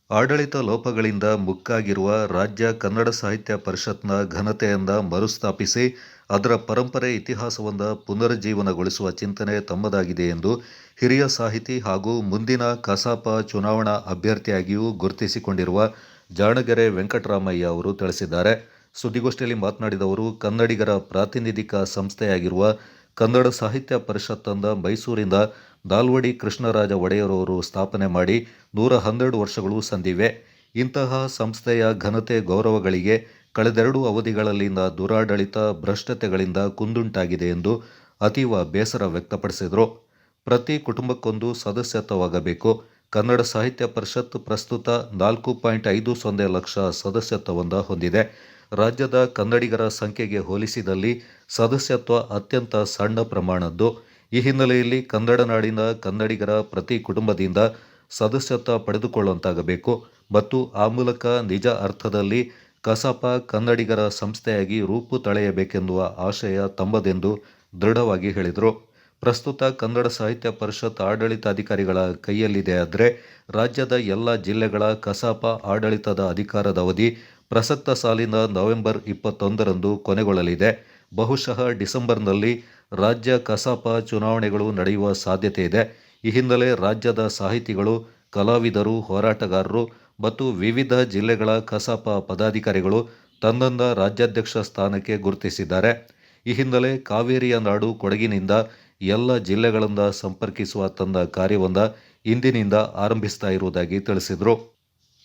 ಆಡಳಿತ ಲೋಪಗಳಿಂದ ಮುಕ್ಕಾಗಿರುವ ರಾಜ್ಯ ಕನ್ನಡ ಸಾಹಿತ್ಯ ಪರಿಷತ್ನ ಘನತೆಯಿಂದ ಮರುಸ್ಥಾಪಿಸಿ ಅದರ ಪರಂಪರೆ ಇತಿಹಾಸವನ್ನು ಪುನರುಜ್ಜೀವನಗೊಳಿಸುವ ಚಿಂತನೆ ತಮ್ಮದಾಗಿದೆ ಎಂದು ಹಿರಿಯ ಸಾಹಿತಿ ಹಾಗೂ ಮುಂದಿನ ಕಸಾಪ ಚುನಾವಣಾ ಅಭ್ಯರ್ಥಿಯಾಗಿಯೂ ಗುರುತಿಸಿಕೊಂಡಿರುವ ಜಾಣಗೆರೆ ವೆಂಕಟರಾಮಯ್ಯ ಅವರು ತಿಳಿಸಿದ್ದಾರೆ. ಸುದ್ದಿಗೋಷ್ಠಿಯಲ್ಲಿ ಮಾತನಾಡಿದ ಅವರು, ಕನ್ನಡಿಗರ ಪ್ರಾತಿನಿಧಿಕ ಸಂಸ್ಥೆಯಾಗಿರುವ ಕನ್ನಡ ಸಾಹಿತ್ಯ ಪರಿಷತ್ತನ್ನು ಮೈಸೂರಿನ ನಾಲ್ವಡಿ ಕೃಷ್ಣರಾಜ ಒಡೆಯರವರು ಸ್ಥಾಪನೆ ಮಾಡಿ 112 ವರ್ಷಗಳು ಸಂದಿವೆ. ಇಂತಹ ಸಂಸ್ಥೆಯ ಘನತೆ ಗೌರವಗಳಿಗೆ ಕಳೆದೆರಡು ಅವಧಿಗಳಲ್ಲಿನ ದುರಾಡಳಿತ, ಭ್ರಷ್ಟತೆಗಳಿಂದ ಕುಂದುಂಟಾಗಿದೆ ಎಂದು ಅತೀವ ಬೇಸರ ವ್ಯಕ್ತಪಡಿಸಿದರು. ಪ್ರತಿ ಕುಟುಂಬಕ್ಕೊಂದು ಸದಸ್ಯತ್ವವಾಗಬೇಕು. ಕನ್ನಡ ಸಾಹಿತ್ಯ ಪರಿಷತ್ ಪ್ರಸ್ತುತ 4.50 ಲಕ್ಷ ಸದಸ್ಯತ್ವವನ್ನು ಹೊಂದಿದೆ. ರಾಜ್ಯದ ಕನ್ನಡಿಗರ ಸಂಖ್ಯೆಗೆ ಹೋಲಿಸಿದಲ್ಲಿ ಸದಸ್ಯತ್ವ ಅತ್ಯಂತ ಸಣ್ಣ ಪ್ರಮಾಣದ್ದು. ಈ ಹಿನ್ನೆಲೆಯಲ್ಲಿ ಕನ್ನಡ ನಾಡಿನ ಕನ್ನಡಿಗರ ಪ್ರತಿ ಕುಟುಂಬದಿಂದ ಸದಸ್ಯತ್ವ ಪಡೆದುಕೊಳ್ಳುವಂತಾಗಬೇಕು ಮತ್ತು ಆ ಮೂಲಕ ನಿಜ ಅರ್ಥದಲ್ಲಿ ಕಸಾಪ ಕನ್ನಡಿಗರ ಸಂಸ್ಥೆಯಾಗಿ ರೂಪು ತಳೆಯಬೇಕೆನ್ನುವ ಆಶಯ ತಮ್ಮದೆಂದು ದೃಢವಾಗಿ ಹೇಳಿದರು. ಪ್ರಸ್ತುತ ಕನ್ನಡ ಸಾಹಿತ್ಯ ಪರಿಷತ್ ಆಡಳಿತಾಧಿಕಾರಿಗಳ ಕೈಯಲ್ಲಿದೆಯಾದರೆ ರಾಜ್ಯದ ಎಲ್ಲ ಜಿಲ್ಲೆಗಳ ಕಸಾಪ ಆಡಳಿತದ ಅಧಿಕಾರದ ಅವಧಿ ಪ್ರಸಕ್ತ ಸಾಲಿನ ನವೆಂಬರ್ 21ರಂದು ಕೊನೆಗೊಳ್ಳಲಿದೆ. ಬಹುಶಃ ಡಿಸೆಂಬರ್ನಲ್ಲಿ ರಾಜ್ಯ ಕಸಾಪ ಚುನಾವಣೆಗಳು ನಡೆಯುವ ಸಾಧ್ಯತೆ ಇದೆ. ಈ ಹಿನ್ನೆಲೆ ರಾಜ್ಯದ ಸಾಹಿತಿಗಳು, ಕಲಾವಿದರು, ಹೋರಾಟಗಾರರು ಮತ್ತು ವಿವಿಧ ಜಿಲ್ಲೆಗಳ ಕಸಾಪ ಪದಾಧಿಕಾರಿಗಳು ತನ್ನನ್ನು ರಾಜ್ಯಾಧ್ಯಕ್ಷ ಸ್ಥಾನಕ್ಕೆ ಗುರುತಿಸಿದ್ದಾರೆ. ಈ ಹಿನ್ನೆಲೆ ಕಾವೇರಿಯ ನಾಡು ಕೊಡಗಿನಿಂದ ಎಲ್ಲ ಜಿಲ್ಲೆಗಳನ್ನು ಸಂಪರ್ಕಿಸುವ ತನ್ನ ಕಾರ್ಯವನ್ನು ಇಂದಿನಿಂದ ಆರಂಭಿಸ್ತಾ ಇರುವುದಾಗಿ ತಿಳಿಸಿದರು.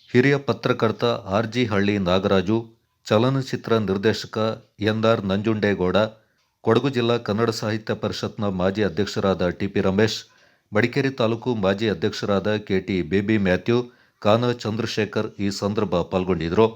ಹಿರಿಯ ಪತ್ರಕರ್ತ ಆರ್.ಜಿ. ಹಳ್ಳಿ ನಾಗರಾಜು, ಚಲನಚಿತ್ರ ನಿರ್ದೇಶಕ ಎನ್.ಆರ್. ನಂಜುಂಡೇಗೌಡ, ಕೊಡಗು ಜಿಲ್ಲಾ ಕನ್ನಡ ಸಾಹಿತ್ಯ ಪರಿಷತ್ನ ಮಾಜಿ ಅಧ್ಯಕ್ಷರಾದ ಟಿ.ಪಿ. ರಮೇಶ್, ಮಡಿಕೇರಿ ತಾಲೂಕು ಮಾಜಿ ಅಧ್ಯಕ್ಷರಾದ KT. Baby Matthew, Kana Chandrashekhar ಈ ಸಂದರ್ಭ ಪಾಲ್ಗೊಂಡಿದ್ದರು.